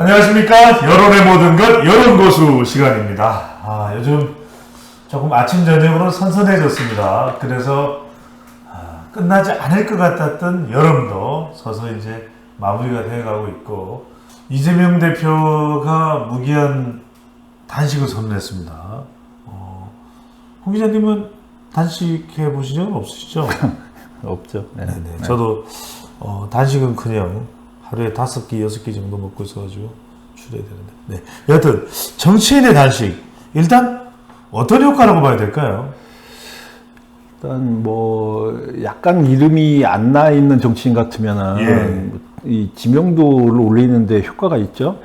안녕하십니까. 여론의 모든 것 여론고수 시간입니다. 요즘 조금 아침 저녁으로 선선해졌습니다. 그래서 끝나지 않을 것 같았던 여름도 서서히 이제 마무리가 되어가고 있고, 이재명 대표가 무기한 단식을 선언했습니다. 홍 기자님은 단식해 보신 적은 없으시죠? 없죠. 네. 네네. 저도 단식은 그냥 하루에 5끼, 6끼 정도 먹고 있어가지고 줄여야 되는데. 네. 여하튼 정치인의 단식, 일단 어떤 효과라고 봐야 될까요? 일단 뭐 약간 이름이 안 나 있는 정치인 같으면은 이 지명도를 올리는데 효과가 있죠.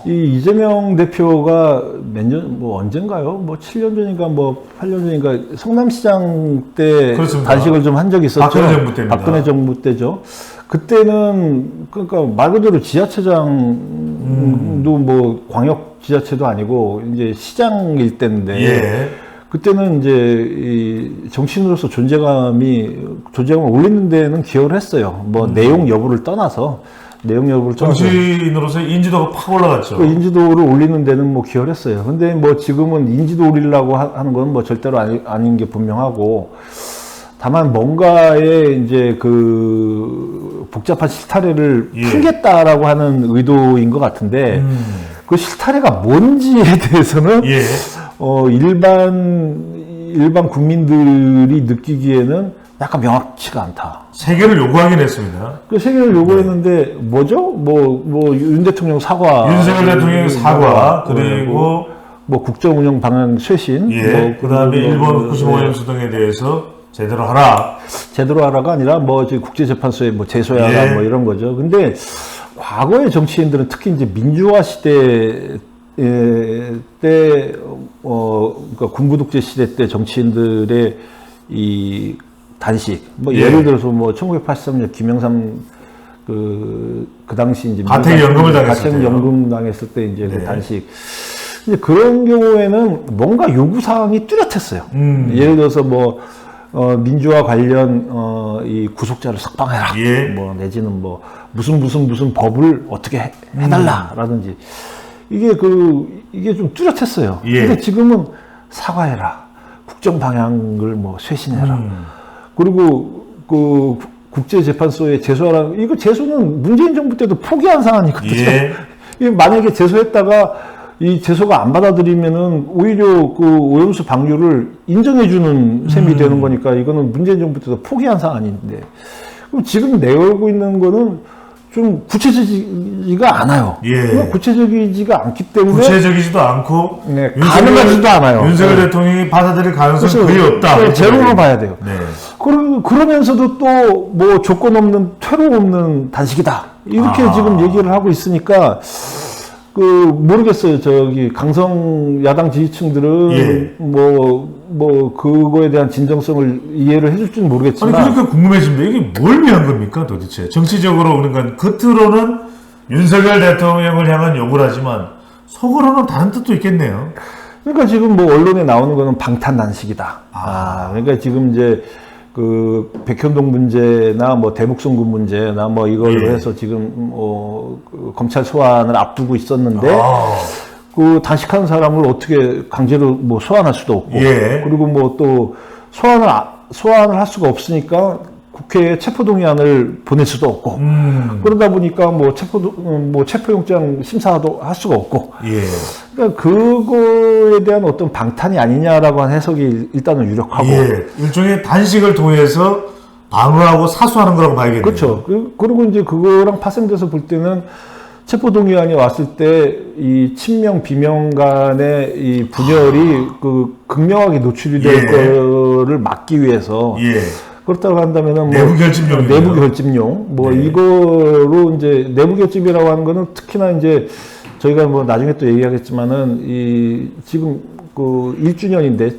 이 이재명 대표가 몇 년, 뭐 언젠가요? 뭐 7년 전인가 뭐 8년 전인가 성남시장 때 그렇습니다. 단식을 좀 한 적이 있었죠. 박근혜 정부 때입니다. 박근혜 정부 때죠. 그때는 그러니까 말 그대로 지자체장도 뭐 광역 지자체도 아니고 이제 시장일 때인데 그때는 이제 이 정치인으로서 존재감을 올리는 데는 기여를 했어요. 뭐 내용 여부를 떠나서 정치인으로서 인지도가 팍 올라갔죠. 그 인지도를 올리는 데는 뭐 기여를 했어요. 근데 뭐 지금은 인지도 올리려고 하는 건 뭐 절대로 아닌 게 분명하고, 다만 뭔가의 이제 그 복잡한 실타래를 풀겠다라고 하는 의도인 것 같은데, 그 실타래가 뭔지에 대해서는 일반 국민들이 느끼기에는 약간 명확치가 않다. 세계를 요구하긴 했습니다. 그 세계를 요구했는데 뭐죠? 윤 대통령 사과, 윤석열 대통령 사과, 그리고 뭐 국정 운영 방향 쇄신, 그다음에 일본 95년수 등에 대해서 제대로 하라. 제대로 하라가 아니라 뭐 지금 국제재판소에 뭐 제소하라 뭐 이런 거죠. 근데 과거의 정치인들은 특히 이제 민주화 시대 때 그러니까 군부 독재 시대 때 정치인들의 이 단식, 뭐 예를 들어서 뭐 1983년 김영삼 그 당시 이제 가택연금을 당했을 때요. 가택연금 당했을 때 이제 그 단식. 이제 그런 경우에는 뭔가 요구 사항이 뚜렷했어요. 예를 들어서 뭐 민주화 관련 이 구속자를 석방해라. 뭐 내지는 뭐 무슨 법을 어떻게 해달라라든지 이게 좀 뚜렷했어요. 근데 지금은 사과해라. 국정 방향을 뭐 쇄신해라. 그리고 그 국제재판소에 제소하라. 이거 제소는 문재인 정부 때도 포기한 사안이거든요. 만약에 제소했다가 이 제소가 안 받아들이면은 오히려 그 오염수 방류를 인정해주는 셈이 되는 거니까 이거는 문재인 정부 때도 포기한 사안인데, 그럼 지금 내걸고 있는 거는 좀 구체적이지가 않아요. 구체적이지가 않기 때문에 구체적이지도 않고 가능하지도 않아요. 윤석열 대통령이 받아들일 가능성이 거의 없다. 제로로 봐야 돼요. 그러면서도 또 뭐 조건 없는 퇴로 없는 단식이다. 이렇게 지금 얘기를 하고 있으니까 모르겠어요. 저기 강성 야당 지지층들은 뭐 그거에 대한 진정성을 이해를 해줄지는 모르겠지만, 아니 그러니까 궁금해집니다. 이게 뭘 위한 겁니까 도대체? 정치적으로 그러니까 겉으로는 윤석열 대통령을 향한 요구를 하지만 속으로는 다른 뜻도 있겠네요. 그러니까 지금 뭐 언론에 나오는 거는 방탄 단식이다. 그러니까 지금 이제 그 백현동 문제나 뭐 대북송금 문제나 뭐 이걸로 해서 지금 그 검찰 소환을 앞두고 있었는데 그 단식하는 사람을 어떻게 강제로 뭐 소환할 수도 없고, 그리고 뭐 또 소환을 할 수가 없으니까 국회에 체포동의안을 보낼 수도 없고, 그러다 보니까 뭐 체포영장 심사도 할 수가 없고, 그러니까 그거에 대한 어떤 방탄이 아니냐라고 하는 해석이 일단은 유력하고, 일종의 단식을 통해서 방어하고 사수하는 거라고 봐야겠네요. 그렇죠. 그리고 이제 그거랑 파생돼서 볼 때는 체포동의안이 왔을 때 이 친명 비명 간의 이 분열이 극명하게 노출이 될 거를 막기 위해서. 그렇다고 한다면은 내부 결집용 뭐 이거로 이제 내부 결집이라고 하는 거는 특히나 이제 저희가 뭐 나중에 또 얘기하겠지만은 이 지금 그 1주년인데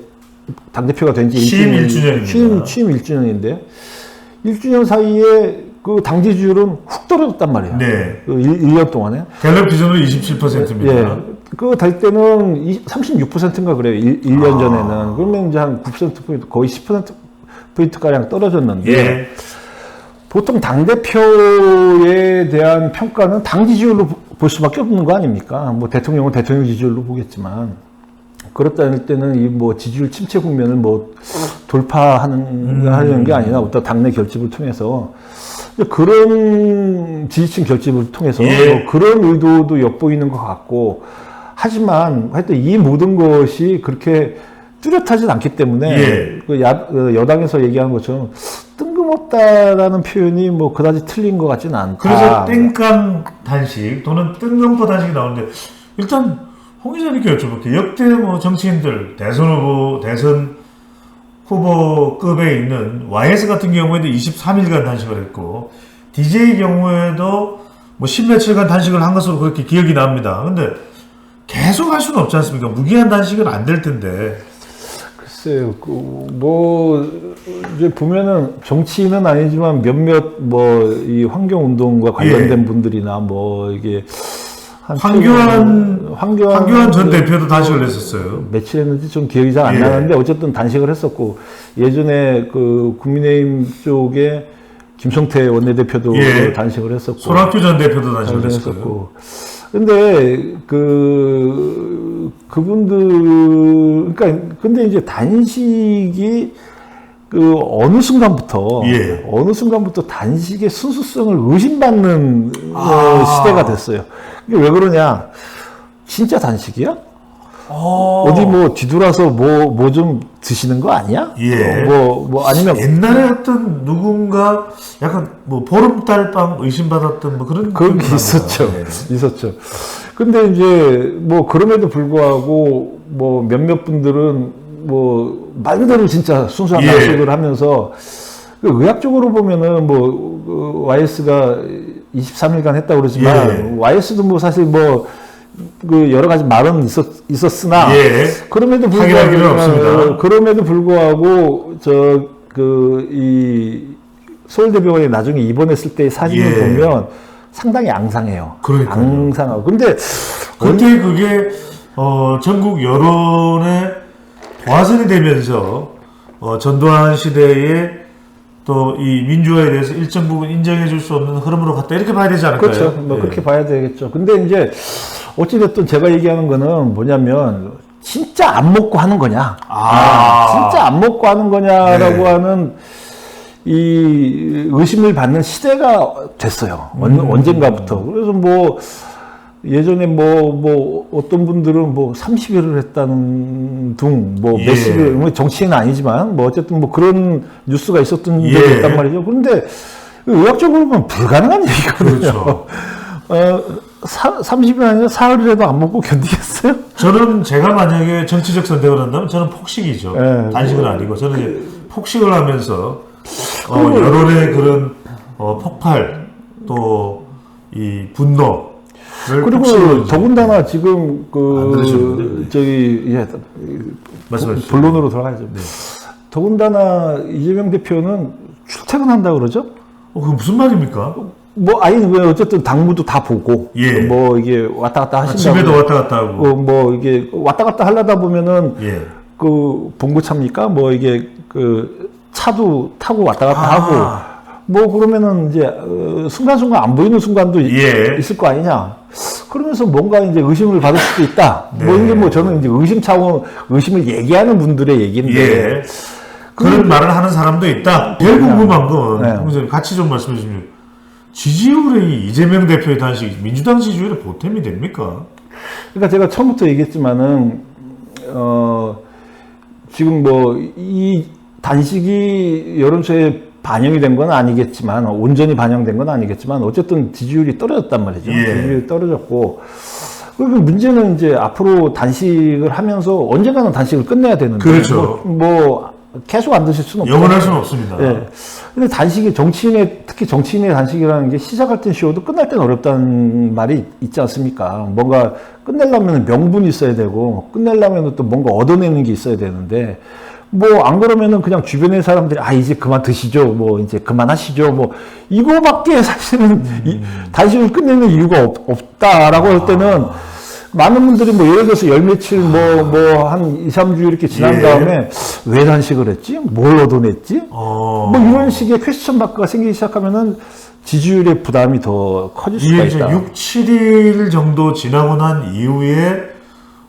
당대표가 된 지 취임 1주년입니다. 취임 1주년인데 1주년 사이에 그 당 지지율은 훅 떨어졌단 말이에요. 그 1년 동안에. 갤럽 기준으로 27%입니다. 그거 될 때는 36%인가 그래요. 1년 전에는. 그러면 이제 한 9%포인트, 거의 10%포인트가량 떨어졌는데, 보통 당대표에 대한 평가는 당 지지율로 볼 수밖에 없는 거 아닙니까? 뭐 대통령은 대통령 지지율로 보겠지만 그렇다 할 때는 이 뭐 지지율 침체 국면을 뭐 돌파하는 게 아니라 어떤 당내 결집을 통해서 그런 지지층 결집을 통해서 뭐 그런 의도도 엿보이는 것 같고 하지만 하여튼 이 모든 것이 그렇게 뚜렷하진 않기 때문에 그 여당에서 얘기하는 것처럼 뜬금없다라는 표현이 뭐 그다지 틀린 것 같지는 않다. 그래서 땡깡 단식 또는 뜬금포 단식이 나오는데 일단 홍 기자님께 여쭤볼게요. 역대 뭐 정치인들 대선 후보급에 있는 YS 같은 경우에도 23일간 단식을 했고 DJ 경우에도 뭐 10며칠간 단식을 한 것으로 그렇게 기억이 납니다. 근데 계속 할 수는 없지 않습니까? 무기한 단식은 안 될 텐데. 글쎄요, 이제 보면은 정치인은 아니지만 몇몇 이 환경운동과 관련된 분들이나 이게 황교안 전 대표도 단식을 했었어요. 며칠 했는지 좀 기억이 잘 안 나는데 어쨌든 단식을 했었고 예전에 그 국민의힘 쪽에 김성태 원내대표도 단식을 했었고 손학규 전 대표도 단식을 했었고. 근데 그분들 근데 이제 단식이 어느 순간부터 단식의 순수성을 의심받는 시대가 됐어요. 이게 왜 그러냐? 진짜 단식이야? 어디 뒤돌아서 뭐 좀 드시는 거 아니야? 아니면 옛날에 어떤 누군가 약간 보름달빵 의심받았던 그런 게 있었죠. 근데 이제 그럼에도 불구하고 몇몇 분들은 말 그대로 진짜 순수한 단식을 하면서 의학적으로 보면은 YS가 23일간 했다고 그러지만 YS도 사실 여러 가지 말은 있었으나 그럼에도 불구하고 이 서울대병원에 나중에 입원했을 때의 사진을 보면 상당히 앙상해요. 앙상하고. 근데 그때 그게 전국 여론의 보화선이 되면서 전두환 시대에 또 이 민주화에 대해서 일정 부분 인정해 줄 수 없는 흐름으로 갔다 이렇게 봐야 되지 않을까요? 그렇죠. 그렇게 봐야 되겠죠. 근데 이제 어찌됐든 제가 얘기하는 거는 뭐냐면 진짜 안 먹고 하는 거냐? 진짜 안 먹고 하는 거냐라고 하는 이 의심을 받는 시대가 됐어요. 언젠가부터. 그래서 예전에 어떤 분들은 30일을 했다는 몇십일, 정치인은 아니지만, 어쨌든 그런 뉴스가 있었던 적이 있단 말이죠. 그런데 의학적으로 보면 불가능한 얘기거든요. 30일 아니라 사흘이라도 안 먹고 견디겠어요? 제가 만약에 정치적 선택을 한다면 저는 폭식이죠. 단식은 아니고. 저는 이제 폭식을 하면서, 여론의 그런, 폭발, 또, 이 분노, 그리고 더군다나 지금 본론으로 들어가야죠. 더군다나 이재명 대표는 출퇴근한다 그러죠? 그게 무슨 말입니까? 왜 어쨌든 당무도 다 보고 이게 왔다 갔다 하신다고. 집에도 왔다 갔다 하고. 이게 왔다 갔다 하려다 보면은 봉고차입니까? 이게 차도 타고 왔다 갔다 하고. 그러면은 이제, 순간순간 안 보이는 순간도 있을 거 아니냐. 그러면서 뭔가 이제 의심을 받을 수도 있다. 이게 저는 이제 의심을 얘기하는 분들의 얘기인데. 그런 말을 하는 사람도 있다. 제일 궁금한 건, 같이 좀 말씀해 주시면, 지지율의 이재명 대표의 단식, 민주당 지지율에 보탬이 됩니까? 그러니까 제가 처음부터 얘기했지만은, 지금 이 단식이 여론조사에 반영이 된 건 아니겠지만, 온전히 반영된 건 아니겠지만, 어쨌든 지지율이 떨어졌단 말이죠. 지지율이 떨어졌고, 그리고 문제는 이제 앞으로 단식을 하면서 언젠가는 단식을 끝내야 되는데, 그렇죠. 계속 안 드실 수는 없죠. 영원할 수는 없습니다. 근데 단식이 특히 정치인의 단식이라는 게 시작할 땐 쉬워도 끝날 땐 어렵다는 말이 있지 않습니까? 뭔가 끝내려면 명분이 있어야 되고, 끝내려면 또 뭔가 얻어내는 게 있어야 되는데, 안 그러면은 그냥 주변의 사람들이, 이제 그만 드시죠. 이제 그만하시죠. 이거밖에 사실은 단식을 끝내는 이유가 없다라고 할 때는 많은 분들이 예를 들어서 열 며칠 한 2, 3주 이렇게 지난 다음에 왜 단식을 했지? 뭘 얻어냈지? 이런 식의 퀘스천 마크가 생기기 시작하면은 지지율의 부담이 더 커질 수가 이게 이제 있다. 6, 7일 정도 지나고 난 이후에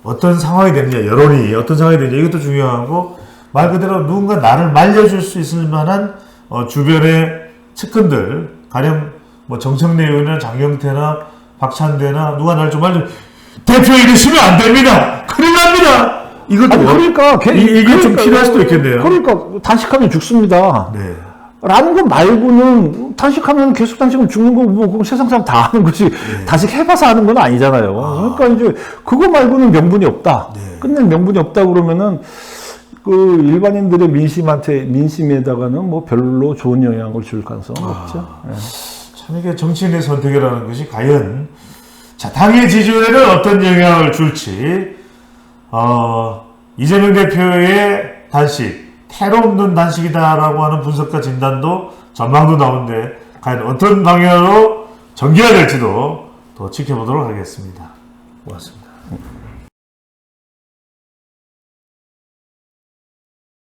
어떤 상황이 되느냐, 여론이 어떤 상황이 되느냐, 이것도 중요하고, 말 그대로 누군가 나를 말려줄 수 있을 만한 주변의 측근들, 가령 뭐 정청래 의원이나 장경태나 박찬대나 누가 날 좀 말려, 대표 이러시면 안 됩니다! 큰일 납니다! 이것도 아니, 그러니까 이게 좀 필요할 수도 있겠네요. 그러니까 단식하면 죽습니다. 네. 라는 거 말고는 단식하면 계속 단식하면 죽는 거 뭐 그건 세상 사람 다 하는 거지. 단식 해봐서 하는 건 아니잖아요. 그러니까 이제 그거 말고는 명분이 없다. 네. 끝낼 명분이 없다 그러면은 그 일반인들의 민심에다가는 뭐 별로 좋은 영향을 줄 가능성은 없죠. 예. 참 이게 정치인의 선택이라는 것이 과연 자 당의 지지율에는 어떤 영향을 줄지 이재명 대표의 단식 테러 없는 단식이다라고 하는 분석과 진단도 전망도 나오는데 과연 어떤 방향으로 전개가 될지도 더 지켜보도록 하겠습니다. 고맙습니다.